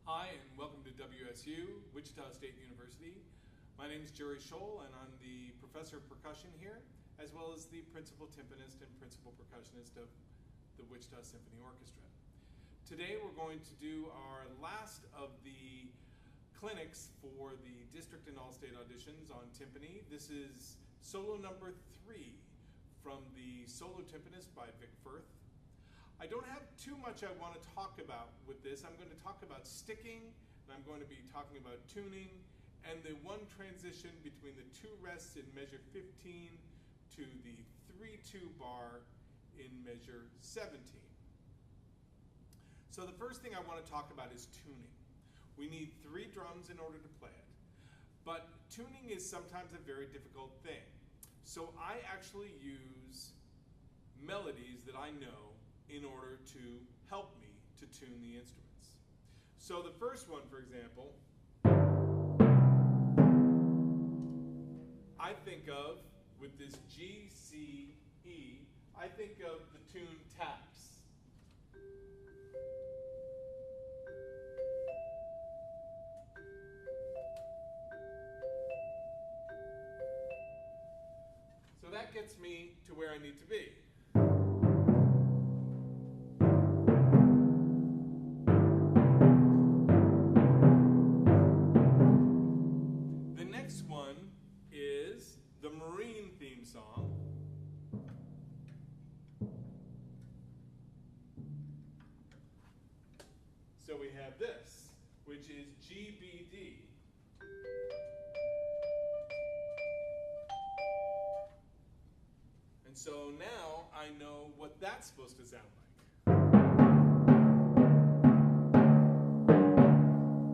Hi, and welcome to WSU, Wichita State University. My name is Jerry Scholl, and I'm the professor of percussion here, as well as the principal timpanist and principal percussionist of the Wichita Symphony Orchestra. Today we're going to do our last of the clinics for the district and all-state auditions on timpani. This is solo number 3 from the Solo Timpanist by Firth. I don't have too much I want to talk about with this. I'm going to talk about sticking, and I'm going to be talking about tuning, and the one transition between the two rests in measure 15 to the 3-2 bar in measure 17. So the first thing I want to talk about is tuning. We need 3 drums in order to play it, but tuning is sometimes a very difficult thing. So I actually use melodies that I know in order to help me to tune the instruments. So the first one, for example, I think of, with this G, C, E, I think of the tune taps. So that gets me to where I need to be. Song. So we have this, which is GBD. And so now I know what that's supposed to sound like.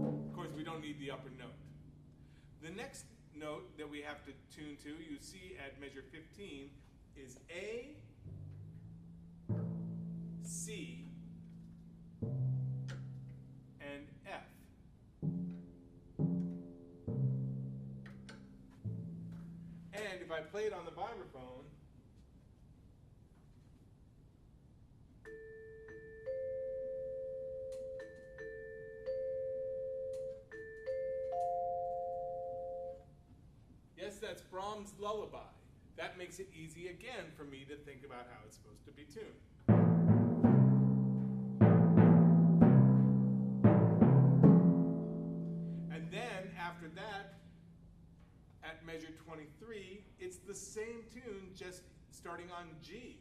Of course, we don't need the upper note. The next note that we have to tune to, you see at measure 15, is A, C, and F. And if I play it on the vibraphone, yes, that's Brahms' Lullaby. That makes it easy again for me to think about how it's supposed to be tuned. And then after that, at measure 23, it's the same tune, just starting on G.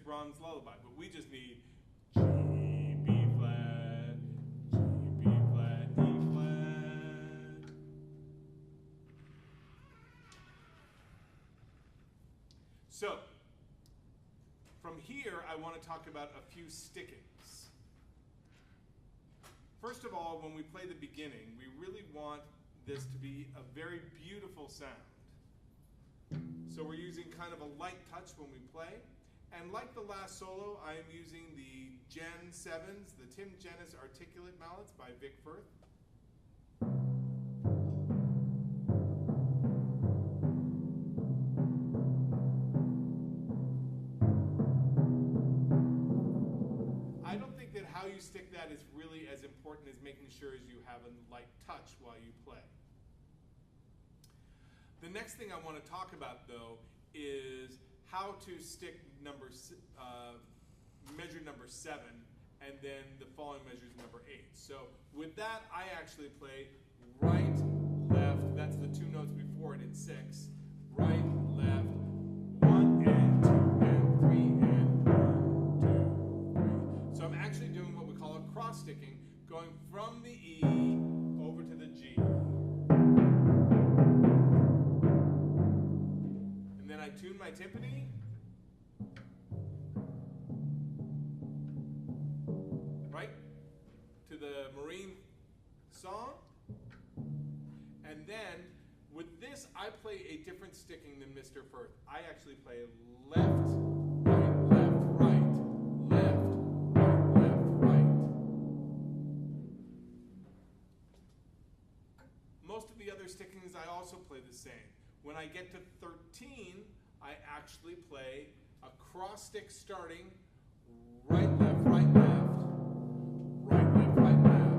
Brahms' Lullaby, but we just need G, B flat, G, B flat, E flat. So, from here, I want to talk about a few stickings. First of all, when we play the beginning, we really want this to be a very beautiful sound. So we're using kind of a light touch when we play. And like the last solo, I am using the Gen 7s, the Tim Genus Articulate Mallets by Firth. I don't think that how you stick that is really as important as making sure as you have a light touch while you play. The next thing I want to talk about, though, is how to stick measure number 7, and then the following measure is number 8. So with that, I actually play right, left, that's the 2 notes before it in 6, right, left, 1 and 2 and 3 and 1, 2, 3. So I'm actually doing what we call a cross sticking, going from the E over to the G. And then I tune my timpani. To the Marine song, and then with this I play a different sticking than Mr. Firth. I actually play left, right, left, right. Most of the other also play the same. When I get to 13, I actually play a cross stick starting right, left, right, left, right, left, right, left.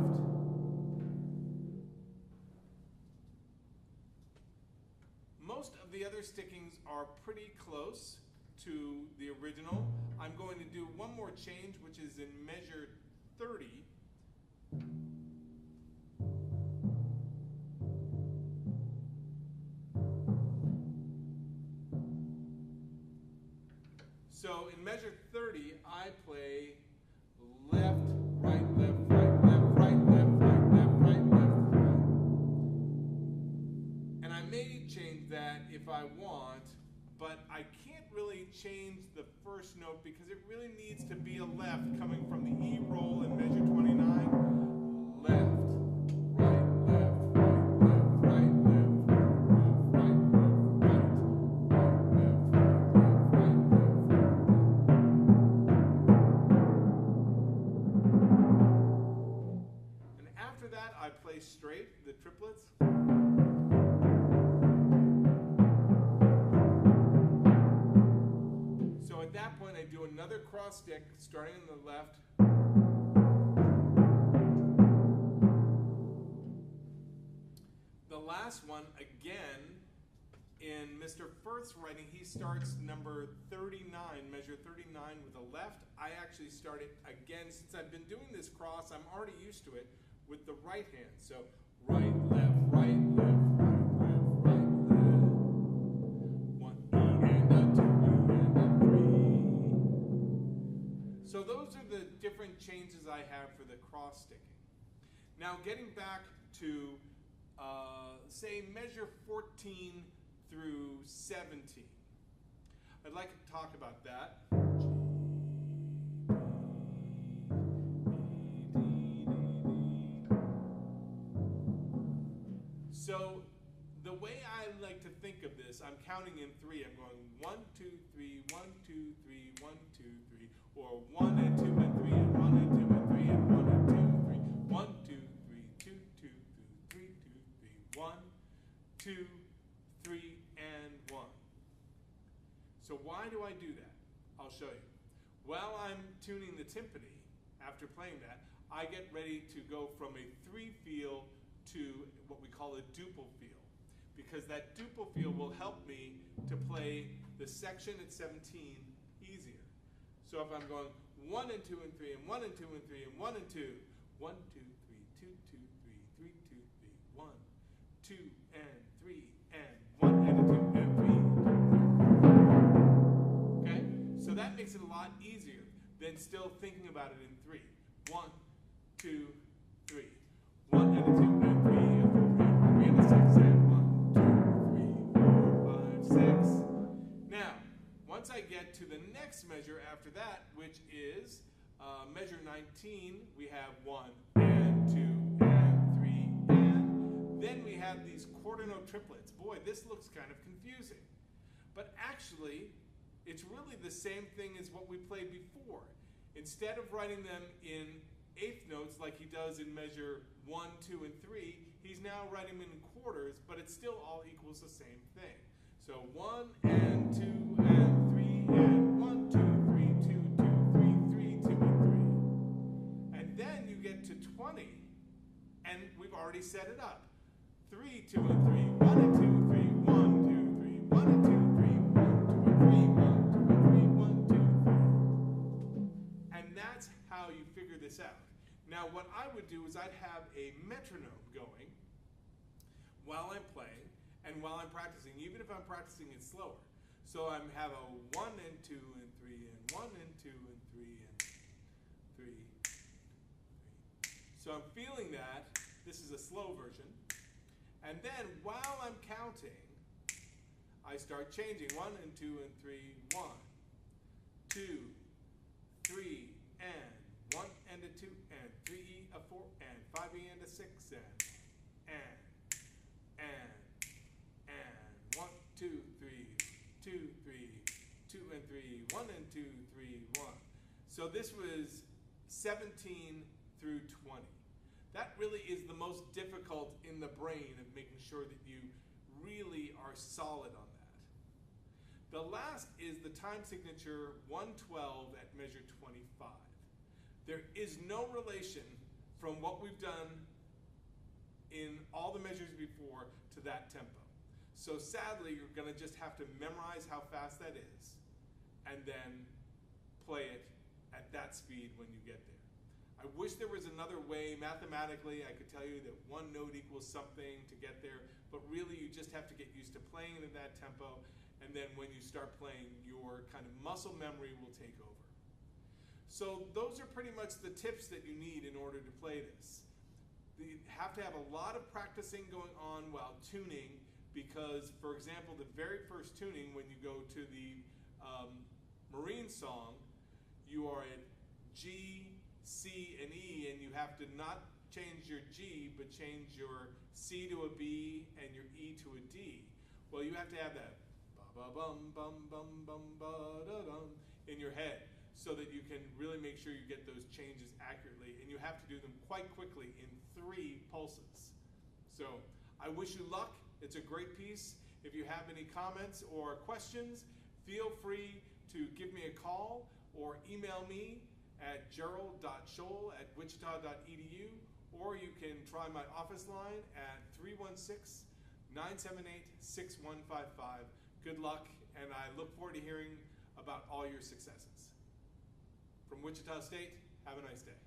Most of the other stickings are pretty close to the original. I'm going to do one more change, which is in measure 30. So in measure 30, I play left, right, left, right, left, right, left, right, left, right, left, right. And I may change that if I want, but I can't really change the first note because it really needs to be a left coming from the E roll in measure 29. Left, right, left, right, left, right, left, right, left, right, left, right, right, left, right, left, right, left. And after that, I play straight, the triplets. So at that point, I do another cross stick, starting on the left. The last one, again, in Mr. Firth's writing, he starts number 39, measure 39 with a left. I actually start it again, since I've been doing this cross, I'm already used to it, with the right hand. So right, left, right, left, right, left, right, left. 1 E and a 2 E and a 3. So those are the different changes I have for the cross sticking. Now getting back to, say, measure 14 through 17. I'd like to talk about that. So the way I like to think of this, I'm counting in 3. I'm going 1, 2, 3, 1, 2, 3, 1, 2, 3, or 1 and 2 and 3 and 1 and 2 and 3 and 1 and 2 and 3. 1, 2, 3, 2, 2, 3, 2, 3, 1, 2, 3, and 1. So why do I do that? I'll show you. While I'm tuning the timpani, after playing that, I get ready to go from a 3 feel to what we call a duple feel, because that duple feel will help me to play the section at 17 easier. So if I'm going 1 and 2 and 3 and 1 and 2 and 3 and 1 and 2, 1, 2, 3, 2, 2, 3, 3, 2, 3, 1, 2 and 3 and 1 and a 2 and 3. Okay? So that makes it a lot easier than still thinking about it in 3. 1, 2, 3. 1 and a 2 and 3 and 4 and 3 and a 6 and 1, 2, 3, 4, 5, 6. Now, once I get to the next measure after that, which is measure 19, we have 1 and 2 and 3 and then we have these quarter note triplets. Boy, this looks kind of confusing. But actually, it's really the same thing as what we played before. Instead of writing them in eighth notes like he does in measure 1, 2, and 3, he's now writing them in quarters, but it still all equals the same thing. So 1 and 2 and 3 and 1, 2, 3, 2, 2, 3, 3, 2, and 3. And then you get to 20, and we've already set it up. 3, 2, and 3, 1 and 2, 3, 1, 2, 3, 1 and 2, 3, 1, 2, and 3, 1, 2, and 3, 1, 2, 3. And that's how you figure this out. Now what I would do is I'd have a metronome going while I'm playing and while I'm practicing, even if I'm practicing it slower. So I have a 1 and 2 and 3 and 1 and 2 and 3 and 3. So I'm feeling that. This is a slow version. And then while I'm counting, I start changing 1 and 2 and 3, 1, 2, 3, and 1 and a 2 and 3E a 4 and 5E and a 6 and 1, 2, 3, 2, 3, 2 and 3, 1 and 2, 3, 1. So this was 17 through 20. That really is the most difficult in the brain of making sure that you really are solid on that. The last is the time signature 112 at measure 25. There is no relation from what we've done in all the measures before to that tempo. So sadly, you're gonna just have to memorize how fast that is and then play it at that speed when you get there. I wish there was another way mathematically. I could tell you that one note equals something to get there, but really you just have to get used to playing it in that tempo, and then when you start playing, your kind of muscle memory will take over. So those are pretty much the tips that you need in order to play this. You have to have a lot of practicing going on while tuning, because, for example, the very first tuning, when you go to the Marine song, you are at G, C, and E, and you have to not change your G, but change your C to a B and your E to a D. Well, you have to have that ba-ba-bum-bum-bum-bum-ba-da-dum in your head so that you can really make sure you get those changes accurately, and you have to do them quite quickly in 3 pulses. So I wish you luck. It's a great piece. If you have any comments or questions, feel free to give me a call or email me at gerald.scholl@wichita.edu, or you can try my office line at 316-978-6155. Good luck, and I look forward to hearing about all your successes. From Wichita State, have a nice day.